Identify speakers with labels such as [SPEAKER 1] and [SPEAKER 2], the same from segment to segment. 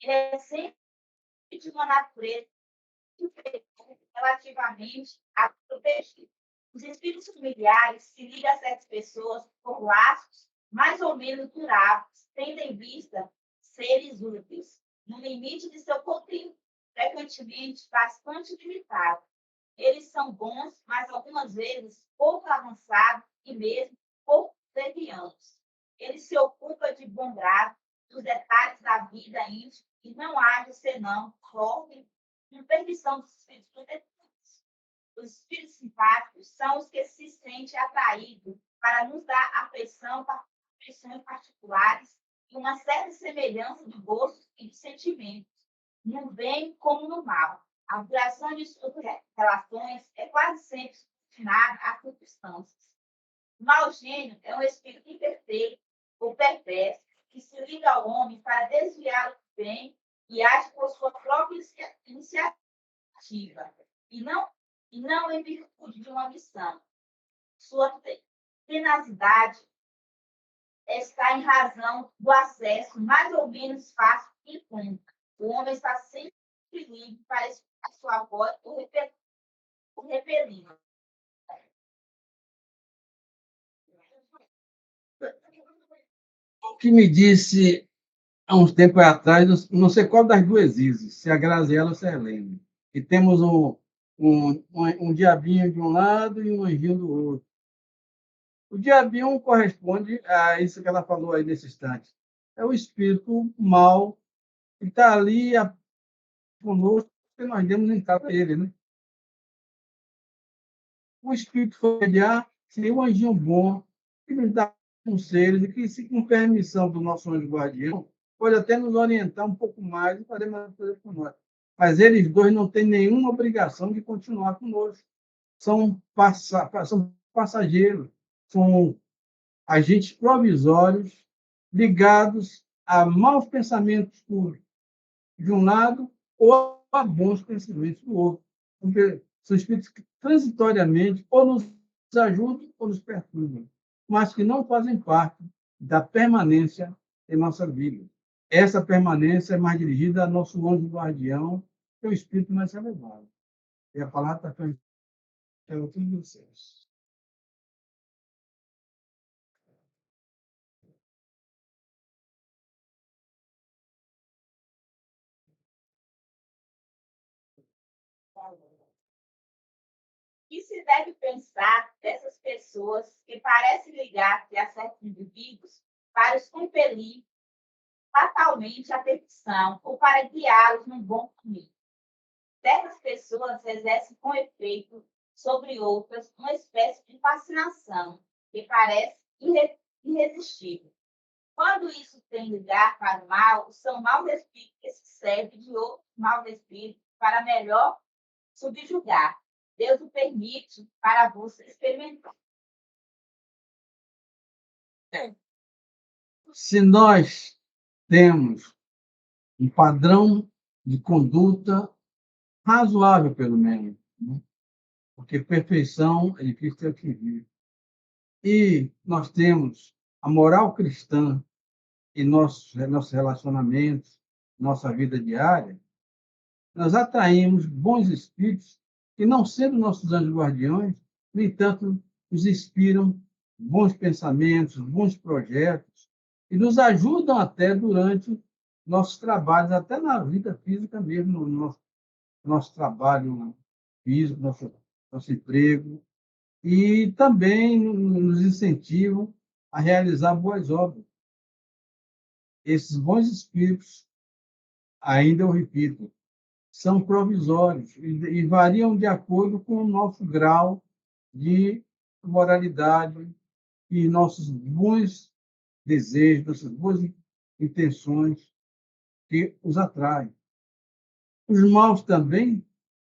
[SPEAKER 1] Ele é sempre de uma natureza relativamente a proteger. Os espíritos familiares se ligam a certas pessoas por laços mais ou menos duráveis, tendo em vista seres úteis, no limite de seu conteúdo, frequentemente bastante limitado. Eles são bons, mas algumas vezes pouco avançados e mesmo pouco deviantes. Ele se ocupa de bom grado dos detalhes da vida íntima e não age senão conforme com permissão dos espíritos protetores. Os espíritos simpáticos são os que se sentem atraídos para nos dar afeição para afeições particulares e uma certa semelhança de gostos e de sentimentos, no bem como no mal. A duração de suas relações é quase sempre subordinada às circunstâncias. O mau gênio é um espírito imperfeito ou perverso que se liga ao homem para desviá-lo do bem e age por sua própria iniciativa e não, e não em virtude de uma missão. Sua tenacidade está em razão do acesso mais ou menos fácil que encontra. O homem está sempre livre para expressar sua voz ou repelindo.
[SPEAKER 2] O que me disse há uns tempos atrás, não sei qual das duas Isis, se a Graziella ou se a Helene, que temos um diabinho de um lado e um anjinho do outro. O diabinho corresponde a isso que ela falou aí nesse instante. É o espírito mal que está ali conosco, porque nós demos entrada a ele, né? O espírito familiar seria um anjinho bom, que nos dá conselhos e que, se com permissão do nosso anjo guardião, pode até nos orientar um pouco mais e fazer mais coisas por nós. Mas eles dois não têm nenhuma obrigação de continuar conosco. São passageiros, são agentes provisórios ligados a maus pensamentos de um lado ou a bons pensamentos do outro. Porque são espíritos que transitoriamente ou nos ajudam ou nos perturbam, mas que não fazem parte da permanência em nossa vida. Essa permanência é mais dirigida ao nosso anjo guardião, que é o espírito mais elevado. E a palavra está pelo tudo dos céus.
[SPEAKER 1] E se deve pensar dessas pessoas que parecem ligar-se a certos indivíduos para os compelir fatalmente à perdição ou para guiá-los num bom caminho? Certas pessoas exercem com efeito sobre outras uma espécie de fascinação que parece irresistível. Quando isso tem lugar para o mal, são maus espíritos que se servem de outros maus espíritos para melhor subjugar. Deus o permite para você experimentar.
[SPEAKER 2] Se nós temos um padrão de conduta razoável, pelo menos, né? Porque perfeição é difícil de atingir. E nós temos a moral cristã em nossos relacionamentos, nossa vida diária, nós atraímos bons espíritos que, não sendo nossos anjos guardiões, no entanto, nos inspiram bons pensamentos, bons projetos, e nos ajudam até durante nossos trabalhos, até na vida física mesmo, no nosso trabalho físico, nosso emprego, e também nos incentivam a realizar boas obras. Esses bons espíritos, ainda eu repito, são provisórios e variam de acordo com o nosso grau de moralidade e nossos bons desejos, nossas boas intenções que os atraem. Os maus também,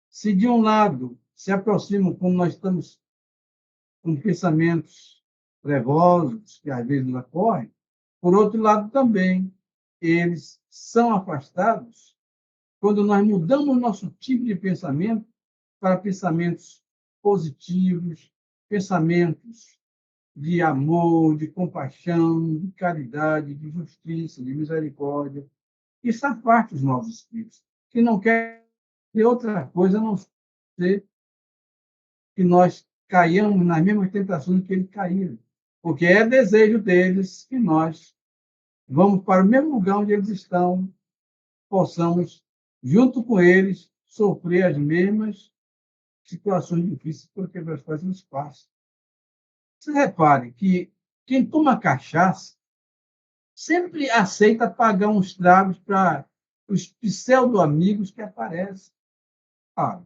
[SPEAKER 2] se de um lado se aproximam, como nós estamos com pensamentos trevosos, que às vezes ocorrem, por outro lado também, eles são afastados quando nós mudamos nosso tipo de pensamento para pensamentos positivos, pensamentos de amor, de compaixão, de caridade, de justiça, de misericórdia. Isso afasta os maus espíritos, que não querem outra coisa a não ser que nós caiamos nas mesmas tentações que eles caíram. Porque é desejo deles que nós vamos para o mesmo lugar onde eles estão, possamos, junto com eles, sofrer as mesmas situações difíceis porque as coisas nos passam. Você repare que quem toma cachaça sempre aceita pagar uns tragos para os pseudo-amigos que aparecem. Ah,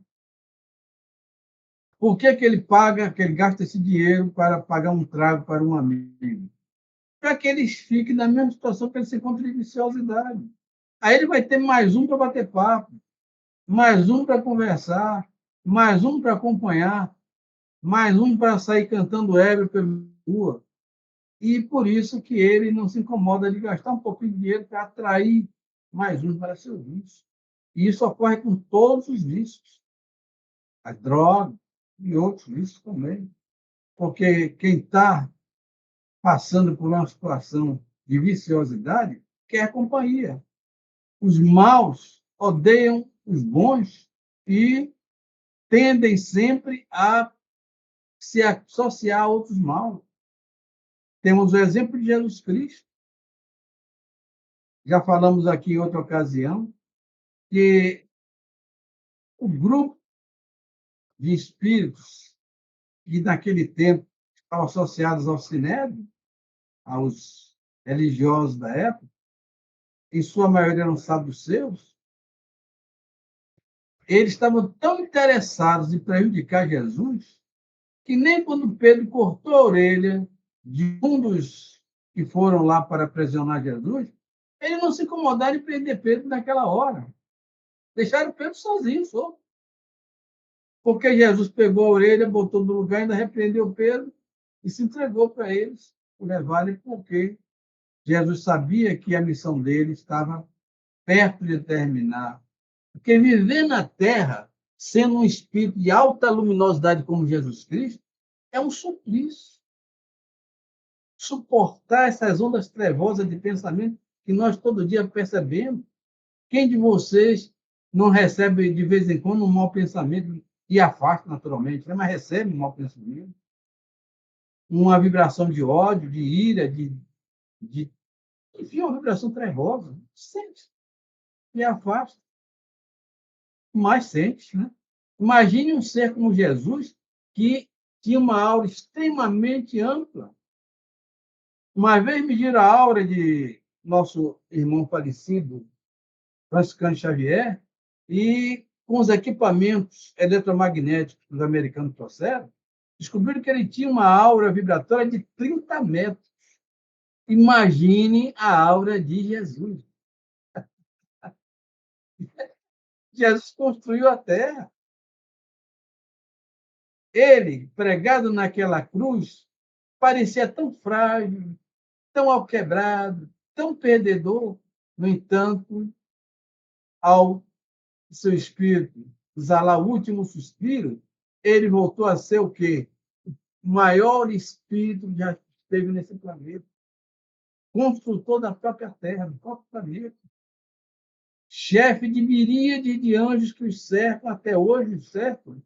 [SPEAKER 2] por que, que ele paga, que ele gasta esse dinheiro para pagar um trago para um amigo? Para que eles fiquem na mesma situação que ele se encontra de viciosidade. Aí ele vai ter mais um para bater papo, mais um para conversar, mais um para acompanhar, mais um para sair cantando ébrio pela rua. E por isso que ele não se incomoda de gastar um pouquinho de dinheiro para atrair mais um para seu vício. E isso ocorre com todos os vícios, as drogas e outros vícios também. Porque quem está passando por uma situação de viciosidade quer companhia. Os maus odeiam os bons e tendem sempre a se associar a outros maus. Temos o exemplo de Jesus Cristo, já falamos aqui em outra ocasião, que o grupo de espíritos que naquele tempo estavam associados ao Sinédrio, aos religiosos da época, em sua maioria eram saduceus, eles estavam tão interessados em prejudicar Jesus que nem quando Pedro cortou a orelha de um dos que foram lá para aprisionar Jesus, eles não se incomodaram em prender Pedro naquela hora. Deixaram Pedro sozinho, só. Porque Jesus pegou a orelha, botou no lugar, ainda repreendeu Pedro e se entregou para eles, levarem, porque Jesus sabia que a missão dele estava perto de terminar. Porque viver na Terra, sendo um espírito de alta luminosidade como Jesus Cristo, é um suplício. Suportar essas ondas trevosas de pensamento que nós todo dia percebemos. Quem de vocês não recebe de vez em quando um mau pensamento e afasta naturalmente, né? Mas recebe um mau pensamento, uma vibração de ódio, de ira, de enfim, uma vibração trevosa. Sente e afasta, mas sente, né? Imagine um ser como Jesus que tinha uma aura extremamente ampla. Uma vez mediram a aura de nosso irmão falecido, Franciscano Xavier, e com os equipamentos eletromagnéticos que os americanos trouxeram, descobriram que ele tinha uma aura vibratória de 30 metros. Imagine a aura de Jesus. Jesus construiu a Terra. Ele, pregado naquela cruz, parecia tão frágil, tão alquebrado, tão perdedor. No entanto, ao seu espírito exalar o último suspiro, ele voltou a ser o quê? O maior espírito que já esteve nesse planeta. Construtor da própria Terra, do próprio planeta. Chefe de miríade de anjos que os cercam até hoje, certo?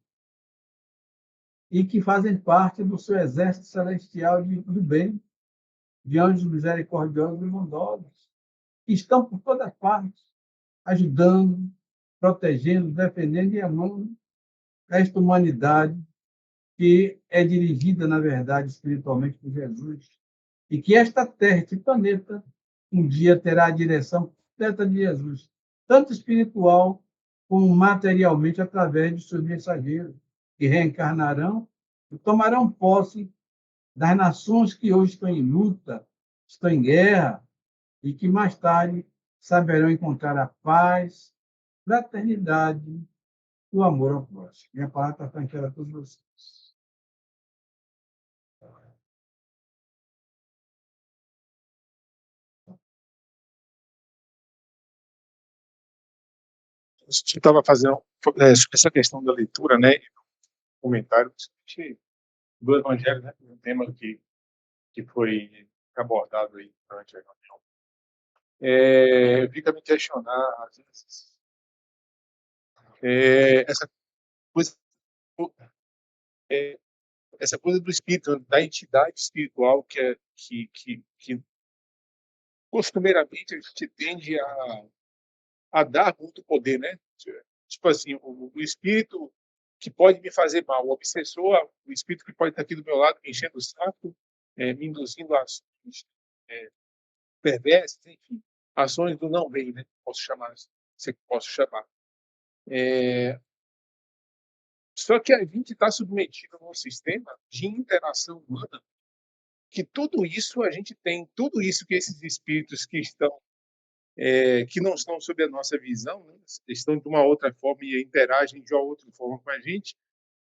[SPEAKER 2] E que fazem parte do seu exército celestial do bem, de anjos misericordiosos e bondosos, que estão por toda parte, ajudando, protegendo, defendendo e amando esta humanidade que é dirigida, na verdade, espiritualmente por Jesus. E que esta Terra, este planeta, um dia terá a direção completa de Jesus, tanto espiritual como materialmente, através de seus mensageiros, que reencarnarão e tomarão posse das nações que hoje estão em luta, estão em guerra, e que mais tarde saberão encontrar a paz, fraternidade e o amor ao próximo. Minha palavra está tranquila a todos vocês.
[SPEAKER 3] A gente estava fazendo essa questão da leitura, né? Comentário do Evangelho, né? Um tema que foi abordado aí durante a reunião. fica me questionar, às vezes, essa coisa, é, essa coisa do espírito, da entidade espiritual que costumeiramente a gente tende a dar muito poder, né? Tipo assim, o espírito que pode me fazer mal, o obsessor, o espírito que pode estar aqui do meu lado me enchendo o saco, me induzindo a ações perversas, enfim, ações do não bem, né? Posso chamar, se posso chamar. Só que a gente está submetido a um sistema de interação humana que tudo isso a gente tem, tudo isso que esses espíritos que não estão sob a nossa visão, né, estão de uma outra forma e interagem de uma outra forma com a gente,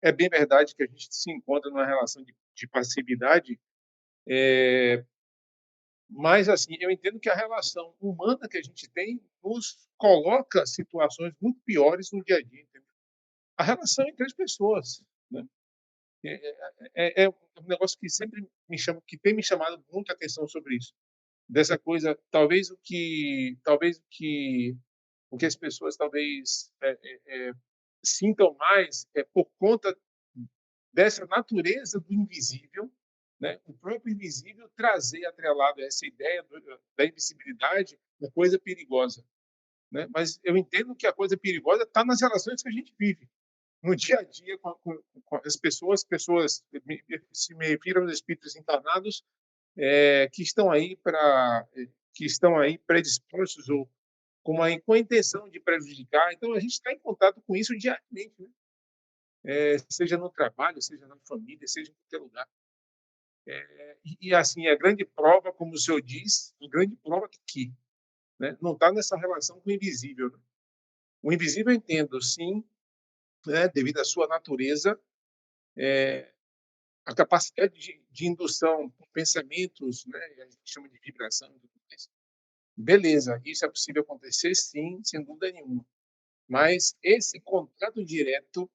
[SPEAKER 3] é bem verdade que a gente se encontra numa relação de passividade, mas assim, eu entendo que a relação humana que a gente tem nos coloca situações muito piores no dia a dia, entendeu? A relação entre as pessoas, né? É um negócio que sempre que tem me chamado muita atenção sobre isso, dessa coisa, o que as pessoas talvez sintam mais por conta dessa natureza do invisível, né? O próprio invisível trazer atrelado a essa ideia da invisibilidade uma coisa perigosa, né? Mas eu entendo que a coisa perigosa está nas relações que a gente vive no dia a dia com as pessoas, se me refiro aos espíritos encarnados que estão aí predispostos ou com a intenção de prejudicar. Então a gente está em contato com isso diariamente, né? Seja no trabalho, seja na família, seja em qualquer lugar. Assim, a grande prova, como o senhor diz, a grande prova que né, não está nessa relação com o invisível. Né? O invisível eu entendo, sim, né, devido à sua natureza, a capacidade de indução com pensamentos, né, a gente chama de vibração, beleza, isso é possível acontecer, sim, sem dúvida nenhuma. Mas esse contato direto,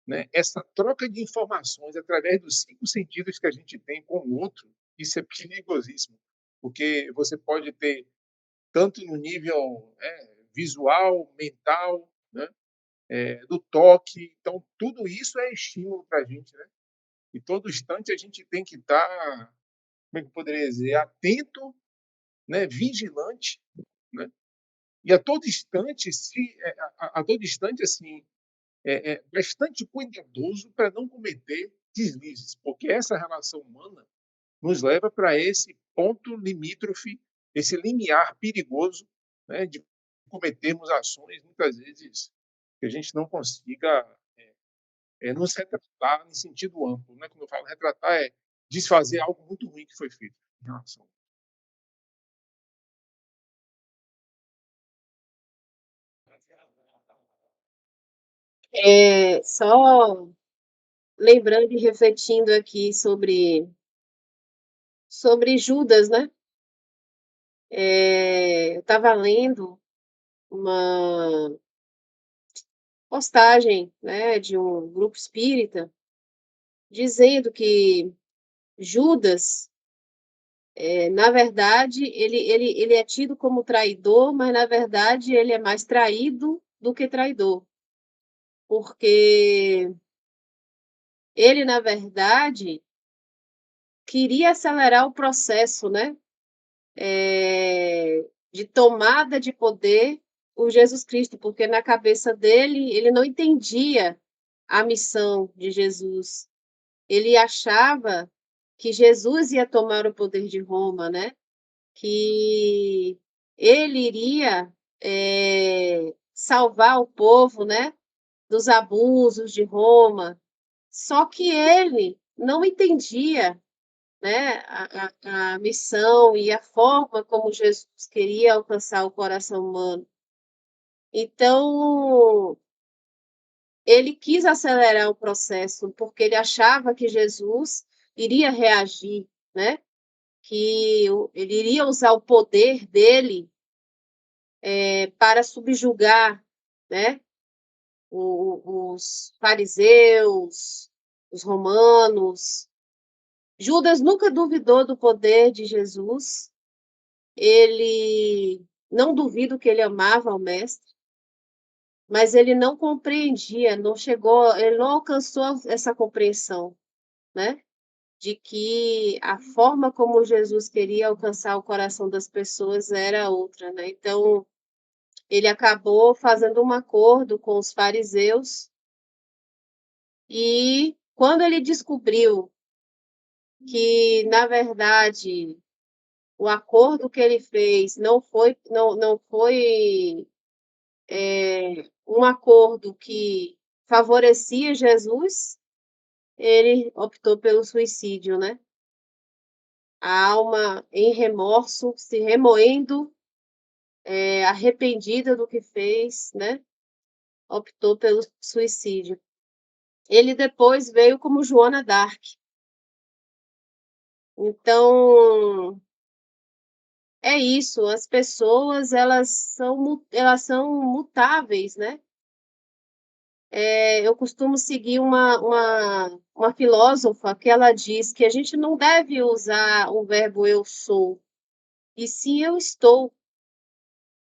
[SPEAKER 3] né, essa troca de informações através dos 5 sentidos que a gente tem com o outro, isso é perigosíssimo, porque você pode ter tanto no nível visual, mental, né, do toque, então tudo isso é estímulo para a gente, né? E todo instante a gente tem que estar, como é que eu poderia dizer, atento, né, vigilante, né? E a todo instante, a todo instante assim, bastante cuidadoso para não cometer deslizes, porque essa relação humana nos leva para esse ponto limítrofe, esse limiar perigoso, né, de cometermos ações, muitas vezes, que a gente não consiga nos retratar em sentido amplo. Né? Quando eu falo retratar, é desfazer algo muito ruim que foi feito em relação.
[SPEAKER 4] Só lembrando e refletindo aqui sobre Judas, né? Eu estava lendo uma postagem, né, de um grupo espírita dizendo que Judas, na verdade, ele é tido como traidor, mas na verdade ele é mais traído do que traidor, porque ele, na verdade, queria acelerar o processo, né? De tomada de poder por Jesus Cristo, porque na cabeça dele ele não entendia a missão de Jesus. Ele achava que Jesus ia tomar o poder de Roma, né? Que ele iria salvar o povo, né? Dos abusos de Roma. Só que ele não entendia, né, a missão e a forma como Jesus queria alcançar o coração humano. Então, ele quis acelerar o processo porque ele achava que Jesus iria reagir, né? Que ele iria usar o poder dele para subjugar, né? Os fariseus, os romanos. Judas nunca duvidou do poder de Jesus. Ele Não duvido que ele amava o mestre, mas ele não compreendia, ele não alcançou essa compreensão, né? De que a forma como Jesus queria alcançar o coração das pessoas era outra, né? Então, ele acabou fazendo um acordo com os fariseus e quando ele descobriu que, na verdade, o acordo que ele fez não foi um acordo que favorecia Jesus, ele optou pelo suicídio, né? A alma em remorso, se remoendo, arrependida do que fez, né? Optou pelo suicídio. Ele depois veio como Joana d'Arc. Então, é isso, as pessoas, elas são mutáveis, né? Eu costumo seguir uma filósofa que ela diz que a gente não deve usar o verbo eu sou, e sim eu estou,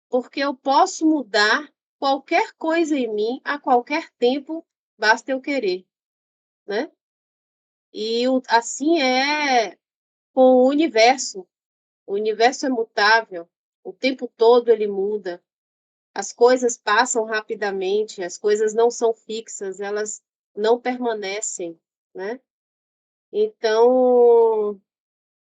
[SPEAKER 4] porque eu posso mudar qualquer coisa em mim a qualquer tempo, basta eu querer, né? E assim é com o universo. O universo é mutável, o tempo todo ele muda. As coisas passam rapidamente, as coisas não são fixas, elas não permanecem, né? Então,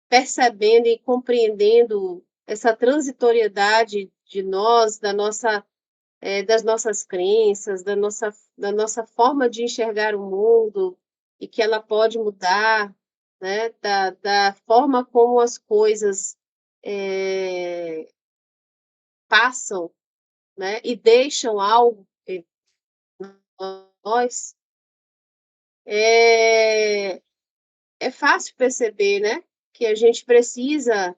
[SPEAKER 4] percebendo e compreendendo essa transitoriedade de nós, das nossas crenças, da nossa forma de enxergar o mundo, e que ela pode mudar, né? Da forma como as coisas passam, né? E deixam algo em nós, é, é fácil perceber, né? Que a gente precisa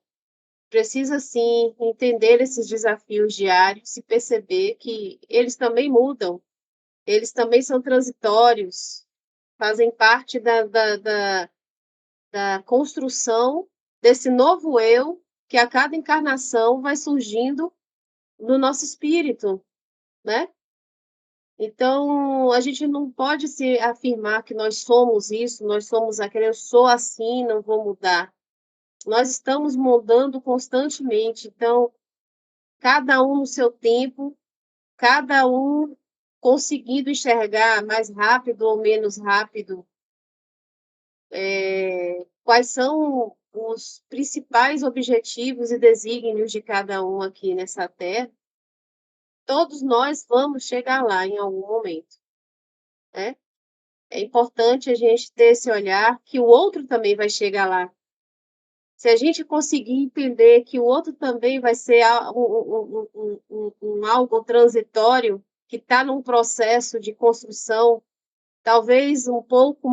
[SPEAKER 4] sim entender esses desafios diários e perceber que eles também mudam, eles também são transitórios, fazem parte da construção desse novo eu que a cada encarnação vai surgindo no nosso espírito, né? Então, a gente não pode se afirmar que nós somos isso, nós somos aquele, eu sou assim, não vou mudar. Nós estamos mudando constantemente, então, cada um no seu tempo, cada um conseguindo enxergar mais rápido ou menos rápido, quais são os principais objetivos e desígnios de cada um aqui nessa Terra. Todos nós vamos chegar lá em algum momento, né? É importante a gente ter esse olhar que o outro também vai chegar lá. Se a gente conseguir entender que o outro também vai ser algo transitório, que está num processo de construção, talvez um pouco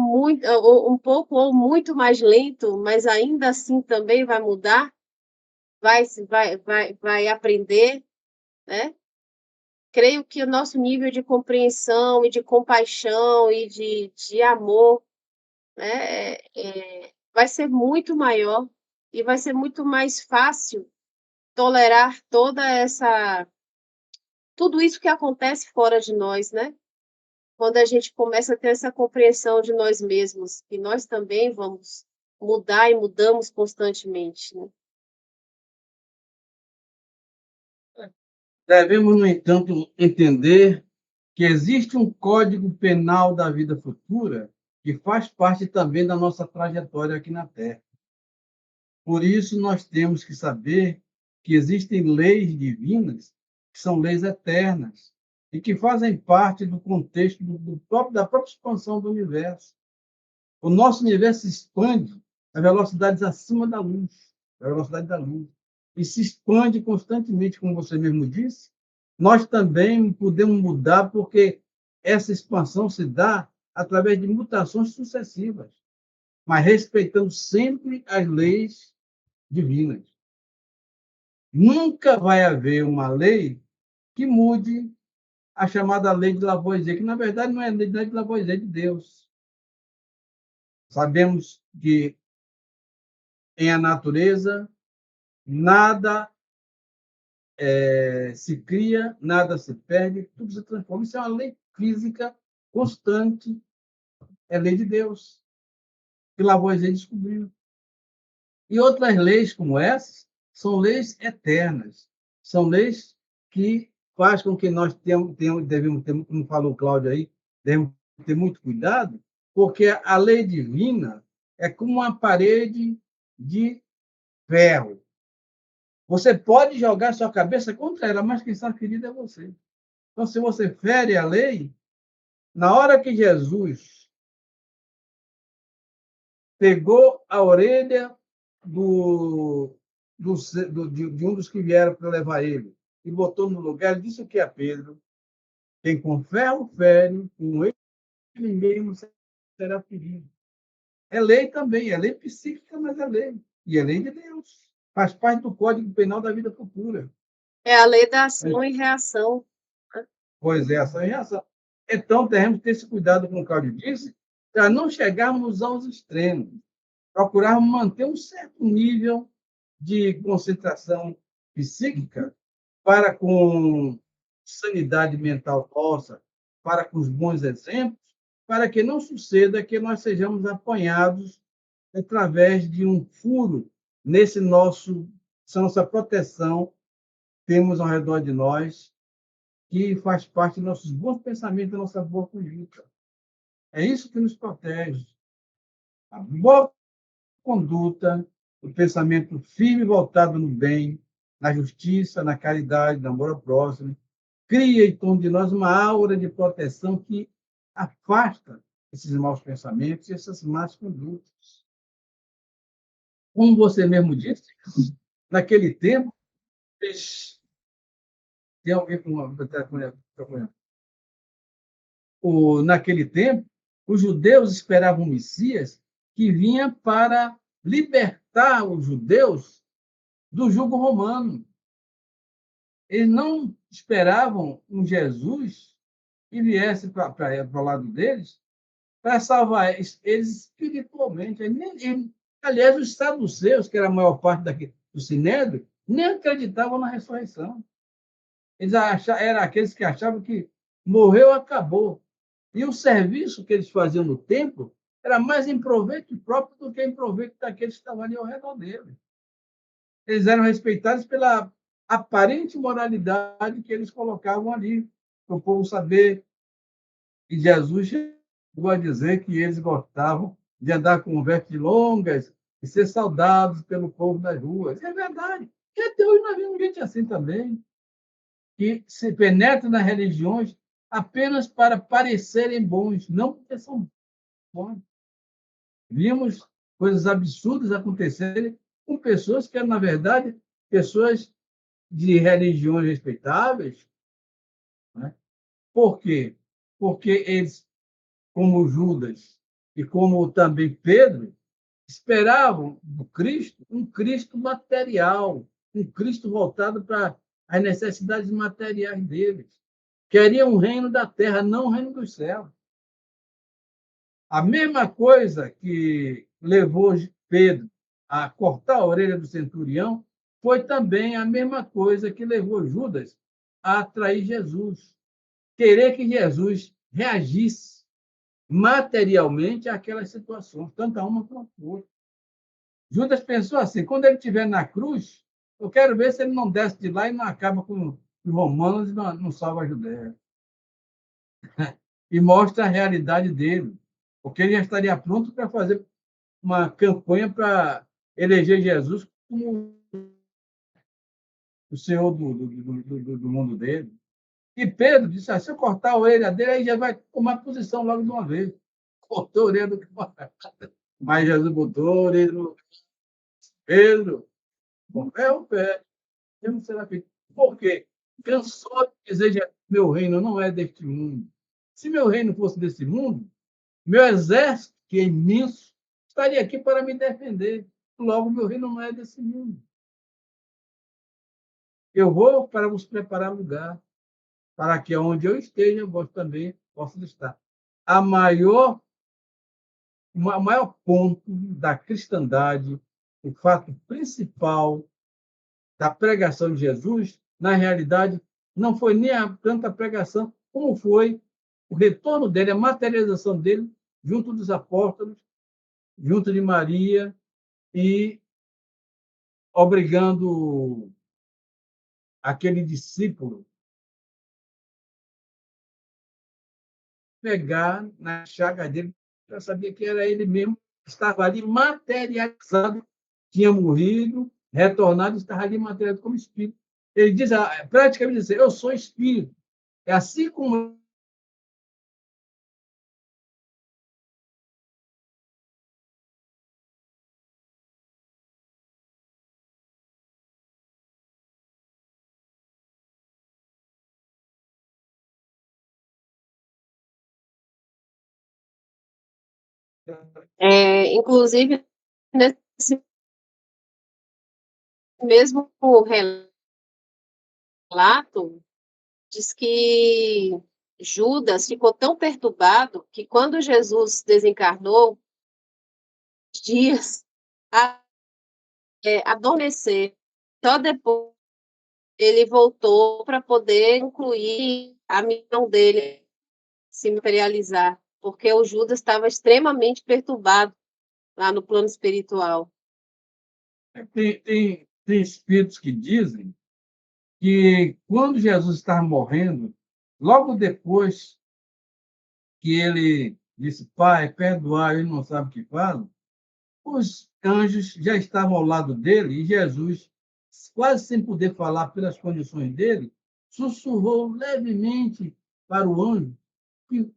[SPEAKER 4] ou muito mais lento, mas ainda assim também vai mudar, vai aprender, né? Creio que o nosso nível de compreensão e de compaixão e de amor, né, vai ser muito maior e vai ser muito mais fácil tolerar tudo isso que acontece fora de nós, né? Quando a gente começa a ter essa compreensão de nós mesmos, que nós também vamos mudar e mudamos constantemente, né?
[SPEAKER 2] Devemos, no entanto, entender que existe um código penal da vida futura que faz parte também da nossa trajetória aqui na Terra. Por isso, nós temos que saber que existem leis divinas, que são leis eternas, e que fazem parte do contexto da própria expansão do universo. O nosso universo se expande a velocidades acima da luz, a velocidade da luz, e se expande constantemente, como você mesmo disse. Nós também podemos mudar, porque essa expansão se dá através de mutações sucessivas, mas respeitando sempre as leis divinas. Nunca vai haver uma lei que mude a chamada lei de Lavoisier, que na verdade não é a lei de Lavoisier, é de Deus. Sabemos que em a natureza nada se cria, nada se perde, tudo se transforma. Isso é uma lei física constante, é lei de Deus, que Lavoisier descobriu. E outras leis como essas são leis eternas, são leis que fazem com que nós devemos ter, como falou o Cláudio aí, devemos ter muito cuidado, porque a lei divina é como uma parede de ferro. Você pode jogar sua cabeça contra ela, mas quem está ferido é você. Então, se você fere a lei, na hora que Jesus pegou a orelha de um dos que vieram para levar ele e botou no lugar, ele disse o que a Pedro? Quem com ferro fere, com ele mesmo será ferido. É lei também, é lei psíquica, mas é lei. E é lei de Deus. Faz parte do Código Penal da vida futura.
[SPEAKER 4] É a lei da ação e reação.
[SPEAKER 2] Pois é, ação e reação. Então, temos que ter esse cuidado, como o Cláudio disse, para não chegarmos aos extremos. Procurarmos manter um certo nível de concentração psíquica para com sanidade mental nossa, para com os bons exemplos, para que não suceda que nós sejamos apanhados através de um furo nossa proteção temos ao redor de nós, que faz parte dos nossos bons pensamentos, da nossa boa conduta. É isso que nos protege. A boa conduta, o pensamento firme voltado no bem, na justiça, na caridade, no amor ao próximo, cria em torno de nós uma aura de proteção que afasta esses maus pensamentos e essas más condutas. Como você mesmo disse, naquele tempo, tem alguém com uma naquele tempo, os judeus esperavam um Messias que vinha para libertar os judeus do jugo romano. Eles não esperavam um Jesus que viesse para o lado deles para salvar eles espiritualmente. Aliás, os saduceus, que era a maior parte do Sinédrio, nem acreditavam na ressurreição. Eles eram aqueles que achavam que morreu, acabou. E o serviço que eles faziam no templo era mais em proveito próprio do que em proveito daqueles que estavam ali ao redor dele. Eles eram respeitados pela aparente moralidade que eles colocavam ali, para o povo saber. E Jesus chegou a dizer que eles gostavam de andar com vestes longas e ser saudados pelo povo das ruas. É verdade. E até hoje nós vemos gente assim também, que se penetra nas religiões apenas para parecerem bons, não porque são bons. Vimos coisas absurdas acontecerem com pessoas que eram, na verdade, pessoas de religiões respeitáveis. Né? Por quê? Porque eles, como Judas e como também Pedro, esperavam do Cristo um Cristo material, um Cristo voltado para as necessidades materiais deles. Queriam o reino da terra, não o reino dos céus. A mesma coisa que levou Pedro a cortar a orelha do centurião foi também a mesma coisa que levou Judas a atrair Jesus. Querer que Jesus reagisse materialmente àquelas situações, tanto a uma quanto a outra. Judas pensou assim: quando ele estiver na cruz, eu quero ver se ele não desce de lá e não acaba com os romanos e não salva a Judéia. E mostra a realidade dele, porque ele já estaria pronto para fazer uma campanha para eleger Jesus como o Senhor do mundo dele. E Pedro disse: se eu cortar a orelha dele, aí já vai tomar posição logo de uma vez. Cortou a orelha do camarada. Mas Jesus botou a orelha no Pedro, com fé ou pé, não será feito. Por quê? Cansou de dizer: meu reino não é deste mundo. Se meu reino fosse desse mundo, meu exército, que é imenso, estaria aqui para me defender. Logo, meu reino não é desse mundo. Eu vou para vos preparar lugar, para que onde eu esteja, vós também possam estar. O maior ponto da cristandade, o fato principal da pregação de Jesus, na realidade, não foi nem tanta pregação, como foi o retorno dele, a materialização dele junto dos apóstolos, junto de Maria, e obrigando aquele discípulo a pegar na chaga dele, já sabia que era ele mesmo, estava ali materializado, tinha morrido, retornado, estava ali materializado como espírito. Ele diz, praticamente diz, eu sou espírito. É assim como
[SPEAKER 4] Inclusive, nesse mesmo relato, diz que Judas ficou tão perturbado que quando Jesus desencarnou, dias a adormecer. Só depois ele voltou para poder incluir a missão dele, se materializar, porque o Judas estava extremamente perturbado lá no plano espiritual.
[SPEAKER 2] tem espíritos que dizem que quando Jesus estava morrendo, logo depois que ele disse, Pai, perdoai, ele não sabe o que fala, os anjos já estavam ao lado dele e Jesus, quase sem poder falar pelas condições dele, sussurrou levemente para o anjo que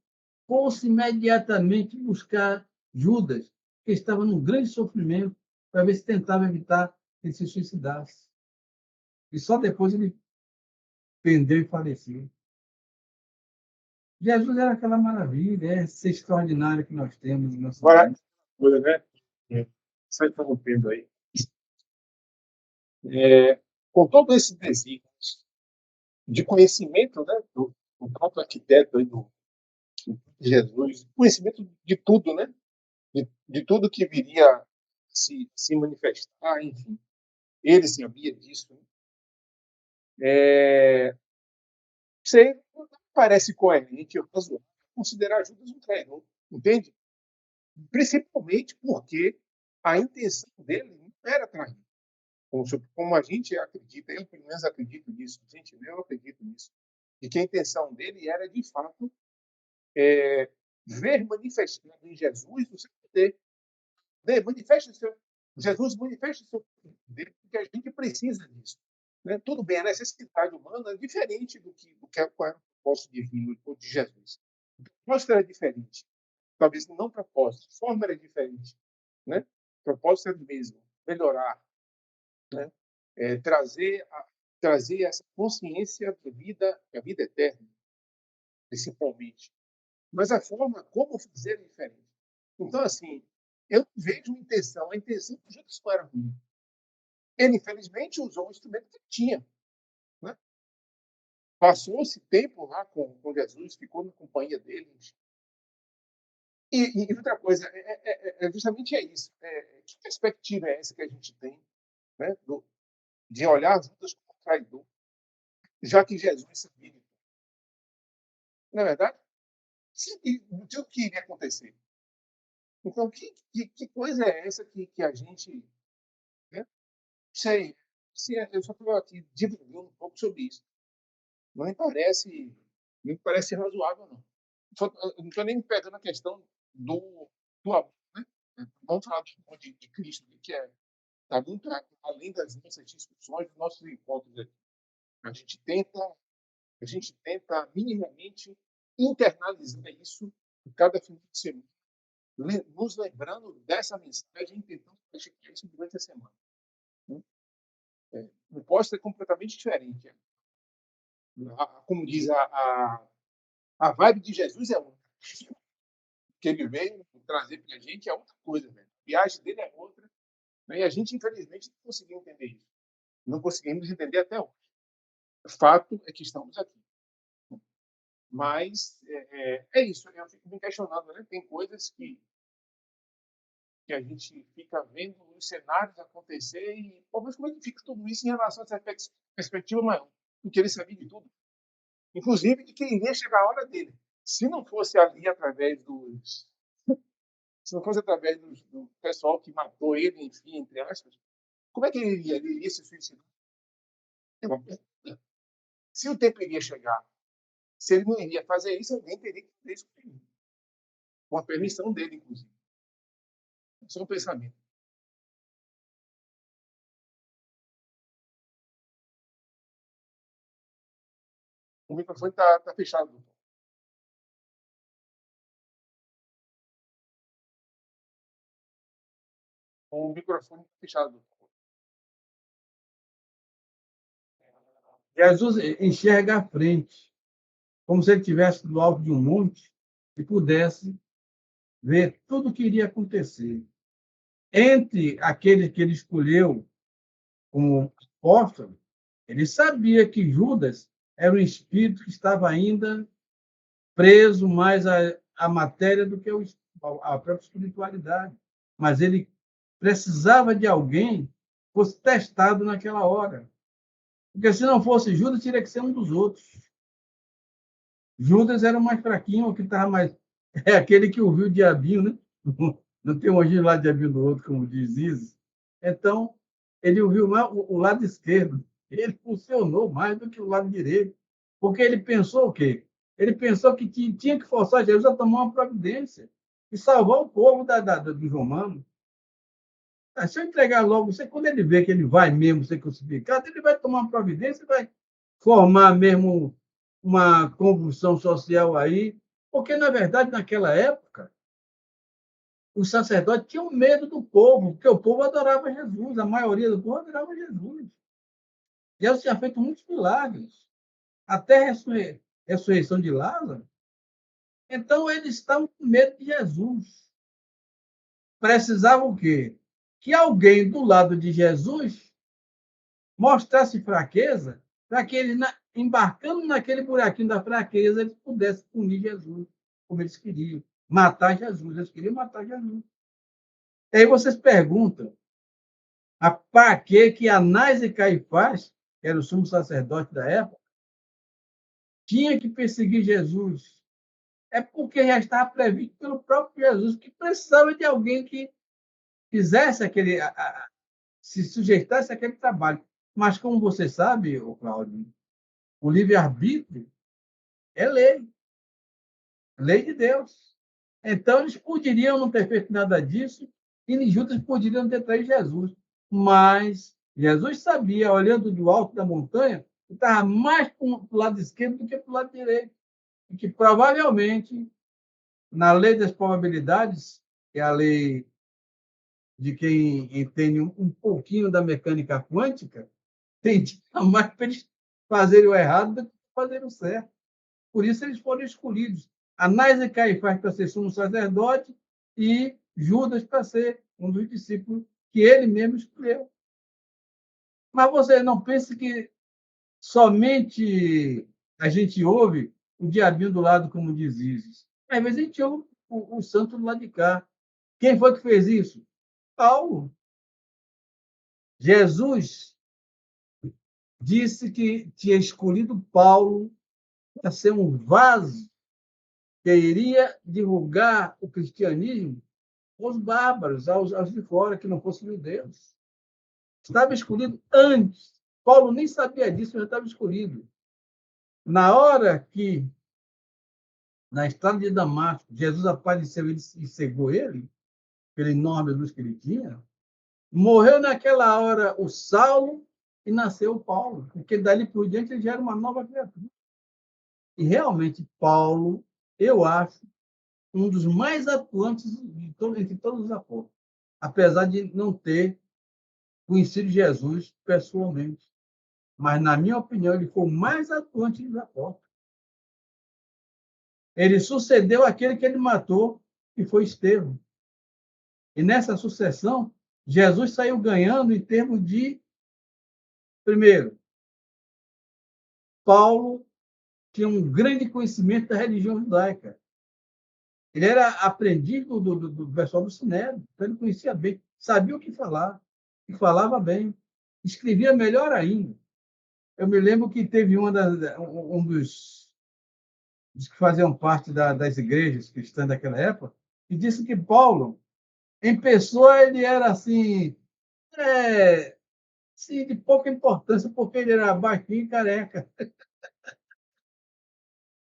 [SPEAKER 2] fosse imediatamente buscar Judas, que estava num grande sofrimento, para ver se tentava evitar que ele se suicidasse. E só depois ele pendeu e faleceu. Jesus era aquela maravilha, é esse extraordinário que nós temos em nossa
[SPEAKER 3] Agora,
[SPEAKER 2] vida.
[SPEAKER 3] coisa, né? Só interrompendo aí. Com todos esses desígnios de conhecimento, né, do próprio arquiteto aí do Jesus, conhecimento de tudo, né? De tudo que viria se manifestar, enfim. Ele sabia disso. Né? Você não parece coerente ou razoável considerar Judas um traidor, entende? Principalmente porque a intenção dele não era trair. Como a gente acredita, eu pelo menos acredito nisso, gente, eu acredito nisso, de que a intenção dele era, de fato, ver manifestado em Jesus o seu poder. Né? Jesus manifesta o seu poder, porque a gente precisa disso. Né? Tudo bem, a necessidade humana é diferente qual era o propósito divino de Jesus. O propósito era diferente. Talvez não o propósito, a forma era diferente. Né? O propósito era o mesmo, melhorar, né? Trazer essa consciência da vida eterna, principalmente. Mas a forma como fazer é diferente. Então, assim, eu não vejo a intenção do Judas não era ruim. Ele, infelizmente, usou o instrumento que ele tinha. Né? Passou-se tempo lá com Jesus, ficou na companhia dele. E outra coisa, justamente isso. Que perspectiva é essa que a gente tem, né? De olhar Judas como traidor, já que Jesus sabia? Não é verdade? O que iria acontecer? Então, que coisa é essa que a gente... Né? Sei, eu só estou aqui divulgando um pouco sobre isso. Não me parece razoável, não. Eu não estou nem pegando a questão do amor, né? Vamos falar do amor de Cristo, que está muito além das nossas discussões, dos nossos encontros aqui. A gente tenta minimamente internalizar isso em cada final de semana, nos lembrando dessa mensagem e tentando praticar isso durante a semana. Né? Não pode ser completamente diferente. Como diz a vibe de Jesus é outra. O que ele veio trazer para a gente é outra coisa. Né? A viagem dele é outra. Né? E a gente, infelizmente, não conseguiu entender isso. Não conseguimos entender até hoje. O fato é que estamos aqui. Mas é isso. Eu fico me questionando. Né? Tem coisas que a gente fica vendo os cenários acontecer e, pô, mas como é que fica tudo isso em relação a essa perspectiva maior? porque ele sabia de tudo. Inclusive de que iria chegar a hora dele. Se não fosse ali através dos... Se não fosse através do pessoal que matou ele, enfim, entre aspas, como é que ele iria? Ele iria se suicidar? É uma pergunta. Se o tempo iria chegar, se ele não iria fazer isso, alguém teria que fazer isso com ele. Com a permissão dele, inclusive. É só um pensamento. O microfone está fechado, doutor. O microfone está fechado, doutor.
[SPEAKER 2] Jesus enxerga à frente, como se ele estivesse do alto de um monte e pudesse ver tudo o que iria acontecer. Entre aqueles que ele escolheu como apóstolo, ele sabia que Judas era um espírito que estava ainda preso mais à matéria do que a própria espiritualidade. Mas ele precisava de alguém que fosse testado naquela hora. Porque se não fosse Judas, teria que ser um dos outros. Judas era o mais fraquinho, o que estava mais. É aquele que ouviu o diabinho, né? Não tem um anjinho lá, diabinho do outro, como diz Isis. Então, ele ouviu mais o lado esquerdo. Ele funcionou mais do que o lado direito. Porque ele pensou o quê? Ele pensou que tinha que forçar Jesus a tomar uma providência e salvar o povo dos romanos. Se eu entregar logo, quando ele vê que ele vai mesmo ser crucificado, ele vai tomar uma providência e vai formar mesmo uma convulsão social aí, porque, na verdade, naquela época, os sacerdotes tinham medo do povo, porque o povo adorava Jesus, a maioria do povo adorava Jesus. Jesus tinha feito muitos milagres, até a ressurreição de Lázaro. Então, eles estavam com medo de Jesus. Precisavam o quê? Que alguém do lado de Jesus mostrasse fraqueza, para que ele, embarcando naquele buraquinho da fraqueza, eles pudessem punir Jesus, como eles queriam, matar Jesus. Eles queriam matar Jesus. E aí vocês perguntam, para que Anás e Caifás, que era o sumo sacerdote da época, tinha que perseguir Jesus? É porque já estava previsto pelo próprio Jesus que precisava de alguém que fizesse se sujeitasse àquele trabalho. Mas, como você sabe, Cláudio, o livre-arbítrio é lei de Deus. Então, eles poderiam não ter feito nada disso e nem Judas poderiam ter traído Jesus. Mas Jesus sabia, olhando do alto da montanha, que estava mais para o lado esquerdo do que para o lado direito. E que, provavelmente, na lei das probabilidades, que é a lei de quem entende um pouquinho da mecânica quântica, tendia mais para eles fazerem o errado do que fazerem o certo. Por isso eles foram escolhidos. Anás e Caifás para ser sumo sacerdote e Judas para ser um dos discípulos que ele mesmo escolheu. Mas você não pense que somente a gente ouve o diabinho do lado, como diz Isis. Às vezes a gente ouve o santo do lado de cá. Quem foi que fez isso? Paulo. Jesus disse que tinha escolhido Paulo para ser um vaso que iria divulgar o cristianismo aos bárbaros, aos de fora, que não fossem judeus. Estava escolhido antes. Paulo nem sabia disso, mas já estava escolhido. Na hora que, na estrada de Damasco, Jesus apareceu e cegou ele, pela enorme luz que ele tinha, morreu naquela hora o Saulo e nasceu o Paulo, porque dali por diante ele já era uma nova criatura. E realmente, Paulo, eu acho, um dos mais atuantes entre todos os apóstolos, apesar de não ter conhecido Jesus pessoalmente. Mas, na minha opinião, ele foi o mais atuante dos apóstolos. Ele sucedeu aquele que ele matou, que foi Estevão. E nessa sucessão, Jesus saiu ganhando em termos de, primeiro, Paulo tinha um grande conhecimento da religião judaica. Ele era aprendiz do pessoal do Sinédrio, então ele conhecia bem, sabia o que falar, e falava bem, escrevia melhor ainda. Eu me lembro que teve um dos que faziam parte das igrejas cristãs daquela época, que disse que Paulo, em pessoa, ele era assim, assim, de pouca importância, porque ele era baixinho e careca.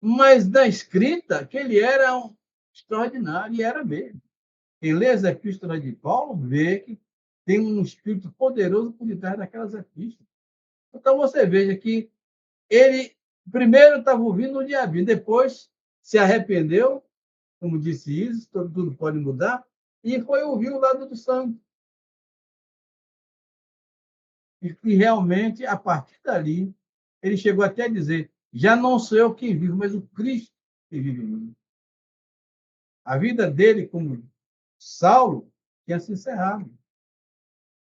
[SPEAKER 2] Mas na escrita, que ele era um extraordinário, e era mesmo. Quem lê as epístolas de Paulo vê que tem um espírito poderoso por detrás daquelas epístolas. Então você veja que ele primeiro estava ouvindo o diabinho, depois se arrependeu, como disse Isis, tudo pode mudar, e foi ouvir o lado do sangue. E realmente, a partir dali, ele chegou até a dizer: já não sou eu quem vivo, mas o Cristo que vive em mim. A vida dele, como Saulo, tinha se encerrado.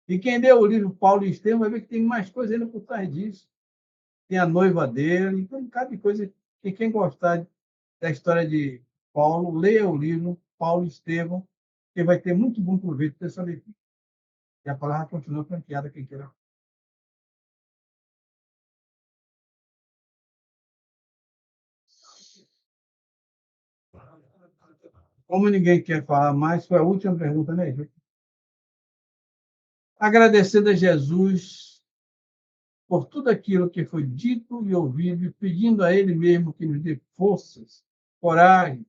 [SPEAKER 2] E quem lê o livro Paulo e Estevão vai ver que tem mais coisa ainda por trás disso. Tem a noiva dele, tem um bocado de coisa. E quem gostar da história de Paulo, leia o livro Paulo e Estevão, que vai ter muito bom proveito dessa leitura. E a palavra continua franqueada, quem queira. Como ninguém quer falar mais, foi a última pergunta, né, Ju? Agradecendo a Jesus por tudo aquilo que foi dito e ouvido, e pedindo a Ele mesmo que nos dê forças, coragem,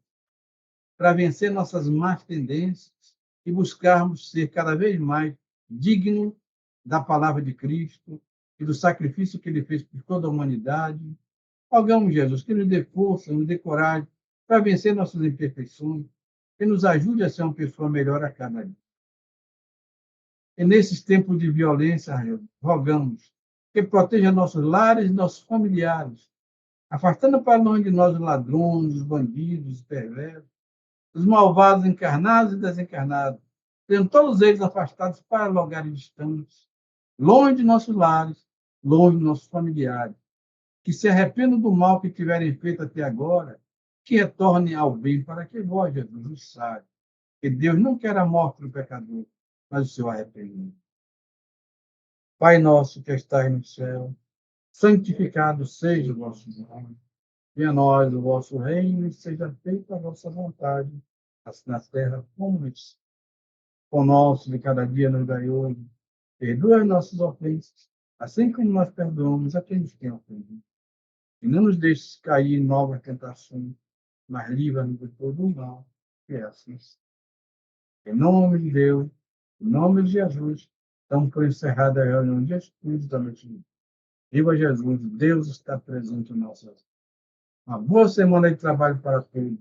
[SPEAKER 2] para vencer nossas más tendências e buscarmos ser cada vez mais dignos da palavra de Cristo e do sacrifício que Ele fez por toda a humanidade. Rogamos, Jesus, que nos dê força, nos dê coragem para vencer nossas imperfeições, que nos ajude a ser uma pessoa melhor a cada dia. E nesses tempos de violência, rogamos que proteja nossos lares e nossos familiares, afastando para longe de nós os ladrões, os bandidos, os perversos, os malvados encarnados e desencarnados, tendo todos eles afastados para lugares distantes, longe de nossos lares, longe de nossos familiares, que se arrependam do mal que tiverem feito até agora, que retornem ao bem, para que vós, Jesus, os sabe, que Deus não quer a morte do pecador, mas o seu arrependimento. Pai nosso que estais no céu, santificado seja o vosso nome. Venha a nós o vosso reino e seja feita a vossa vontade, assim na terra como no céu. O nosso de cada dia nos dai hoje. Perdoa as nossas ofensas, assim como nós perdoamos a quem nos tem ofendido. E não nos deixes cair em novas tentações, mas livra-nos de todo o mal, que é assim. Em nome de Deus, em nome de Jesus, estamos por encerrada a reunião de estudos da noite. Viva Jesus, Deus está presente em nossas vidas. Uma boa semana de trabalho para todos.